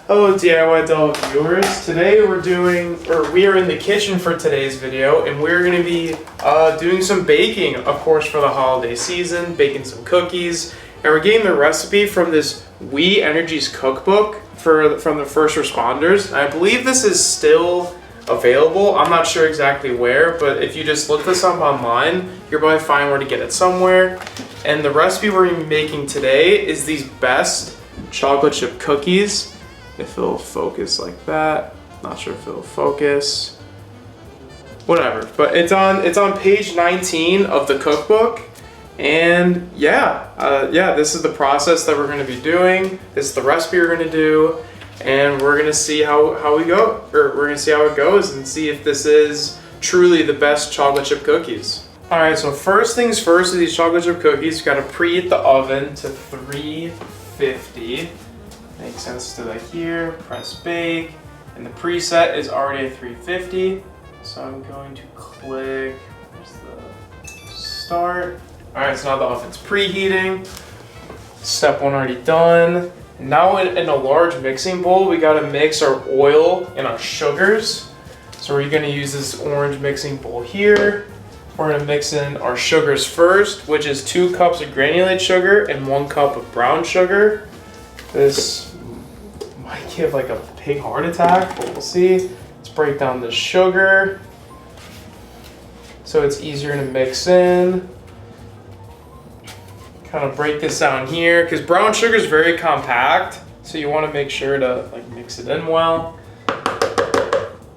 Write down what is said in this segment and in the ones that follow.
Hello DIY Delk viewers. Today we are in the kitchen for today's video, and we're going to be doing some baking, of course, for the holiday season, baking some cookies, and we're getting the recipe from this We Energies cookbook from the first responders. And I believe this is still available. I'm not sure exactly where, but if you just look this up online, you'll probably find where to get it somewhere. And the recipe we're going to be making today is these best chocolate chip cookies. If it'll focus like that. Not sure if it'll focus. Whatever. But it's on page 19 of the cookbook. And this is the process that we're going to be doing. This is the recipe we're going to do. And we're going to see how we go. Or we're going to see how it goes and see if this is truly the best chocolate chip cookies. Alright, so first things first with these chocolate chip cookies, you got to preheat the oven to 350. Makes sense to that here, press bake, and the preset is already at 350. So I'm going to click, where's the start? All right, so now the oven's preheating. Step one already done. Now in a large mixing bowl, we gotta mix our oil and our sugars. So we're gonna use this orange mixing bowl here. We're gonna mix in our sugars first, which is 2 cups of granulated sugar and 1 cup of brown sugar. This might give like a pig heart attack, but we'll see. Let's break down the sugar so it's easier to mix in. Kind of break this down here because brown sugar is very compact, so you want to make sure to like mix it in well.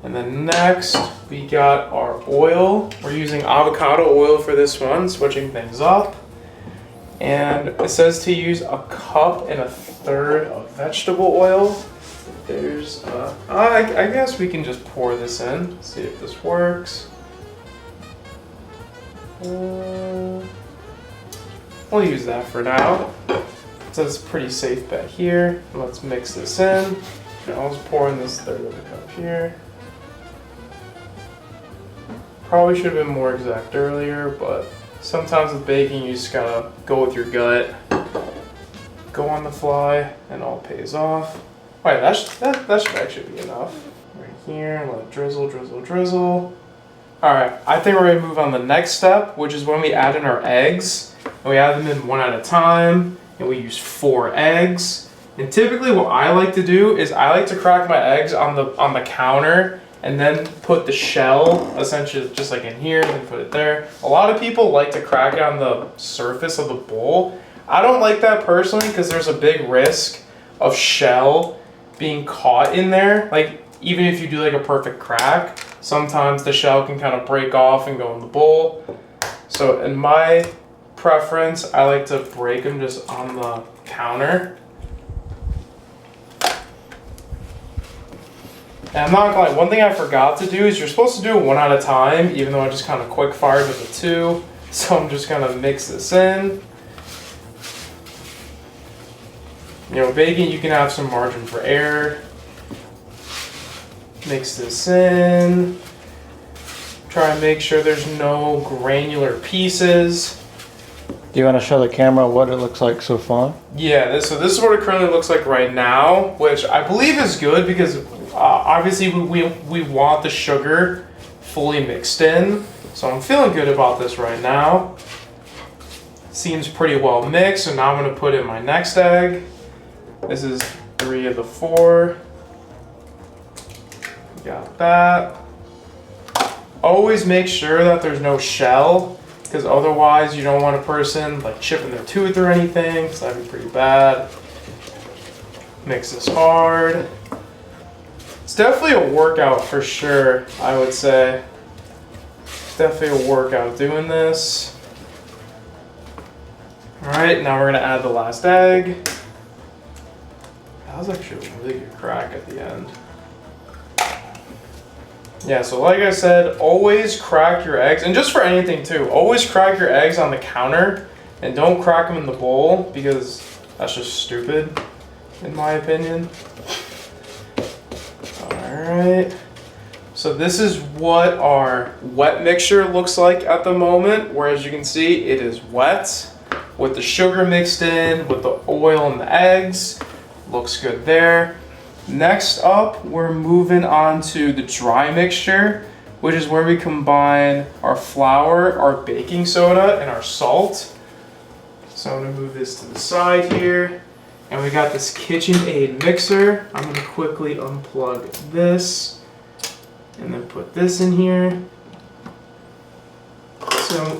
And then next we got our oil. We're using avocado oil for this one, switching things up. And it says to use 1.33 cups of vegetable oil. There's, I guess we can just pour this in, see if this works. We'll use that for now. So it's a pretty safe bet here. Let's mix this in. I'll just pour in this 1/3 of a cup here. Probably should have been more exact earlier, but sometimes with baking, you just gotta go with your gut, go on the fly, and all pays off. All right, that should actually be enough. Right here, and let it drizzle, drizzle, drizzle. All right, I think we're gonna move on to the next step, which is when we add in our eggs. And we add them in one at a time, and we use 4 eggs. And typically what I like to do is I like to crack my eggs on the counter and then put the shell, essentially just like in here, and put it there. A lot of people like to crack it on the surface of the bowl. I don't like that personally because there's a big risk of shell being caught in there. Like even if you do like a perfect crack, sometimes the shell can kind of break off and go in the bowl. So in my preference, I like to break them just on the counter. And I'm not gonna lie, one thing I forgot to do is you're supposed to do it 1 at a time, even though I just kind of quick fired with the 2. So I'm just gonna mix this in. You know, baking, you can have some margin for error. Mix this in. Try and make sure there's no granular pieces. Do you want to show the camera what it looks like so far? Yeah, so this is what it currently looks like right now, which I believe is good because obviously we want the sugar fully mixed in. So I'm feeling good about this right now. Seems pretty well mixed, so now I'm going to put in my next egg. This is 3 of the 4. Got that. Always make sure that there's no shell, because otherwise you don't want a person like chipping their tooth or anything, because that'd be pretty bad. Mix this hard. It's definitely a workout for sure, I would say. It's definitely a workout doing this. Alright, now we're going to add the last egg. That was actually a really good crack at the end. Yeah, so like I said, always crack your eggs, and just for anything too, always crack your eggs on the counter, and don't crack them in the bowl, because that's just stupid, in my opinion. Alright, so this is what our wet mixture looks like at the moment, where as you can see, it is wet, with the sugar mixed in, with the oil and the eggs. Looks good there. Next up, we're moving on to the dry mixture, which is where we combine our flour, our baking soda, and our salt. So I'm gonna move this to the side here. And we got this KitchenAid mixer. I'm gonna quickly unplug this and then put this in here.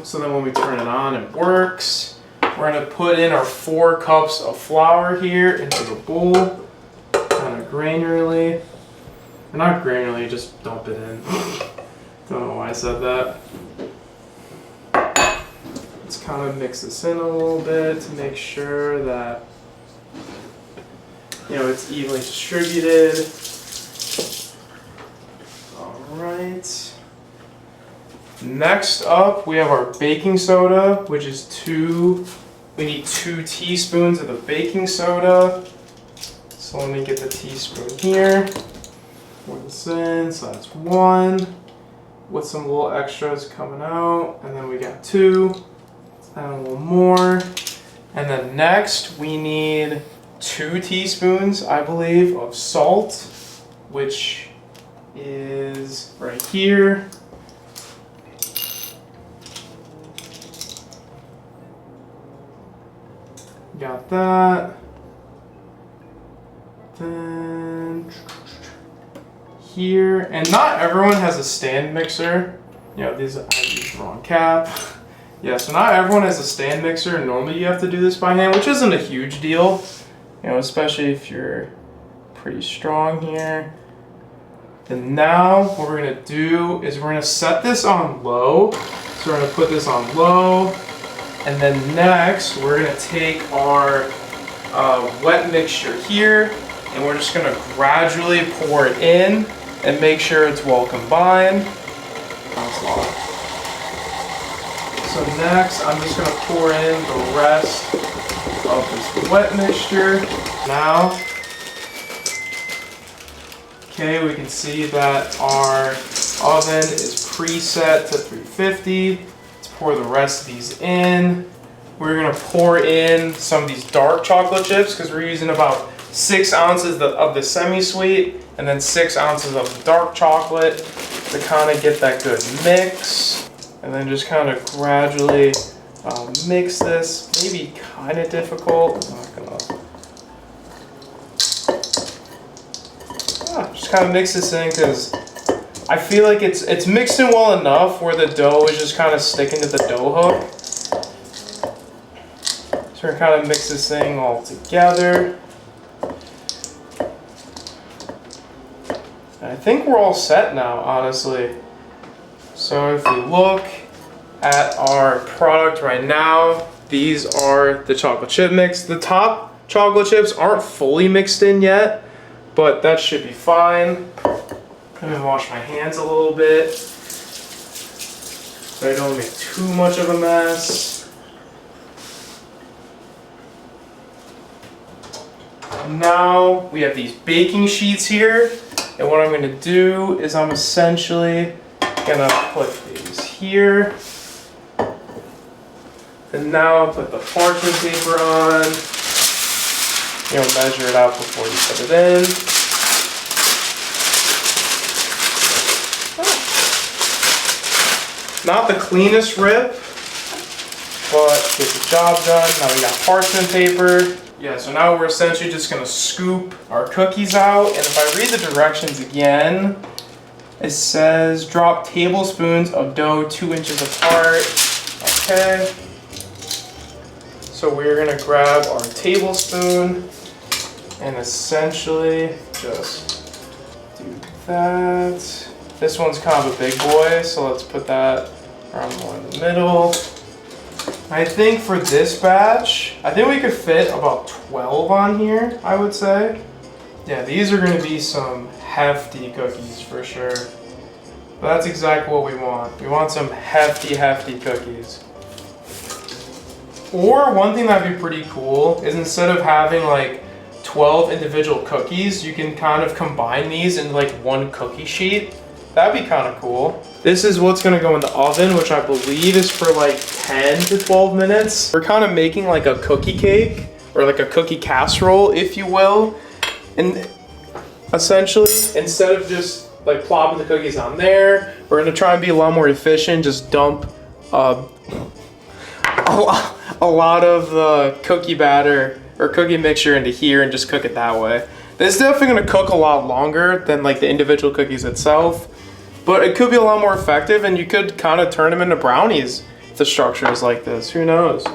So then when we turn it on, it works. We're gonna put in our 4 cups of flour here into the bowl, kind of granularly. Or not granularly, just dump it in. Don't know why I said that. Let's kind of mix this in a little bit to make sure that, you know, it's evenly distributed. All right. Next up, we have our baking soda, which is we need 2 teaspoons of the baking soda. So let me get the teaspoon here. Pour this in, so that's 1. With some little extras coming out. And then we got 2. And a little more. And then next, we need 2 teaspoons, I believe, of salt, which is right here. Got that. Then here, and not everyone has a stand mixer. You know, I used the wrong cap. Yeah, so not everyone has a stand mixer, and normally you have to do this by hand, which isn't a huge deal. You know, especially if you're pretty strong here. And now what we're gonna do is we're gonna set this on low. So we're gonna put this on low. And then next, we're gonna take our wet mixture here, and we're just gonna gradually pour it in and make sure it's well combined. So next, I'm just gonna pour in the rest of this wet mixture. Now, okay, we can see that our oven is preset to 350. Pour the rest of these in. We're gonna pour in some of these dark chocolate chips because we're using about 6 ounces of the semi-sweet and then 6 ounces of the dark chocolate to kind of get that good mix. And then just kind of gradually mix this. Maybe kind of difficult. I'm not gonna. Just kind of mix this in because I feel like it's mixed in well enough where the dough is just kind of sticking to the dough hook. So we're kind of mix this thing all together. And I think we're all set now, honestly. So if we look at our product right now, these are the chocolate chip mix. The top chocolate chips aren't fully mixed in yet, but that should be fine. I'm gonna wash my hands a little bit so I don't make too much of a mess. Now we have these baking sheets here, and what I'm gonna do is I'm essentially gonna put these here. And now I'll put the parchment paper on. You know, measure it out before you put it in. Not the cleanest rip, but get the job done. Now we got parchment paper. Yeah, so now we're essentially just gonna scoop our cookies out. And if I read the directions again, it says drop tablespoons of dough 2 inches apart. Okay. So we're gonna grab our tablespoon and essentially just do that. This one's kind of a big boy, so let's put that around more in the middle. I think for this batch, I think we could fit about 12 on here, I would say. Yeah, these are gonna be some hefty cookies for sure. But that's exactly what we want. We want some hefty cookies. Or one thing that'd be pretty cool is instead of having like 12 individual cookies, you can kind of combine these in like one cookie sheet. That'd be kind of cool. This is what's gonna go in the oven, which I believe is for like 10 to 12 minutes. We're kind of making like a cookie cake or like a cookie casserole, if you will. And essentially. Instead of just like plopping the cookies on there, we're gonna try and be a lot more efficient. Just dump a lot of the cookie batter or cookie mixture into here and just cook it that way. This is definitely gonna cook a lot longer than like the individual cookies itself, but it could be a lot more effective, and you could kind of turn them into brownies if the structure is like this. Who knows?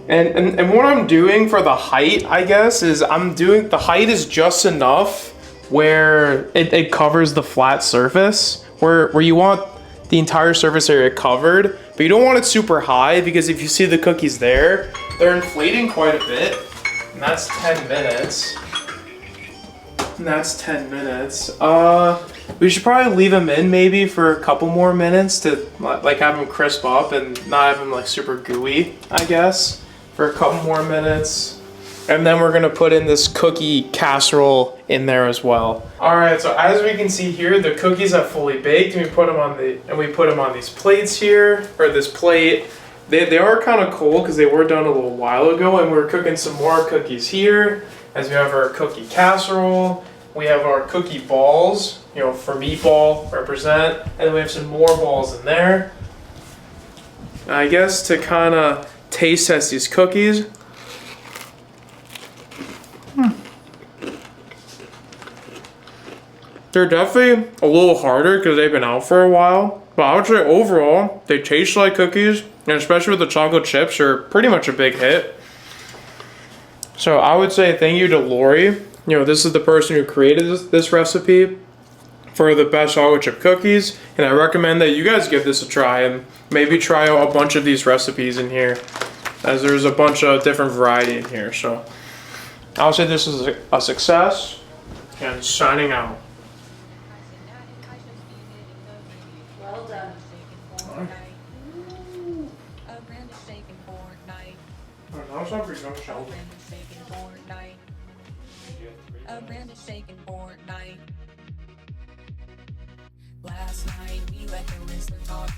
And what I'm doing for the height, I guess, is the height is just enough where it covers the flat surface, where you want the entire surface area covered, but you don't want it super high, because if you see the cookies there, they're inflating quite a bit. And that's 10 minutes. And that's 10 minutes. We should probably leave them in maybe for a couple more minutes to like have them crisp up and not have them like super gooey, I guess, for a couple more minutes. And then we're gonna put in this cookie casserole in there as well. All right, so as we can see here, the cookies have fully baked, and we put them on these plates here, or this plate. They are kind of cold because they were done a little while ago, and we're cooking some more cookies here. As we have our cookie casserole, we have our cookie balls, you know, for meatball, represent, and then we have some more balls in there. I guess to kind of taste test these cookies. They're definitely a little harder because they've been out for a while, but I would say overall, they taste like cookies, and especially with the chocolate chips, are pretty much a big hit. So I would say thank you to Lori. You know, this is the person who created this recipe for the best chocolate chip cookies, and I recommend that you guys give this a try and maybe try out a bunch of these recipes in here, as there's a bunch of different variety in here. So I would say this is a success, and signing out. Well done. Last night we let the wrestler talk.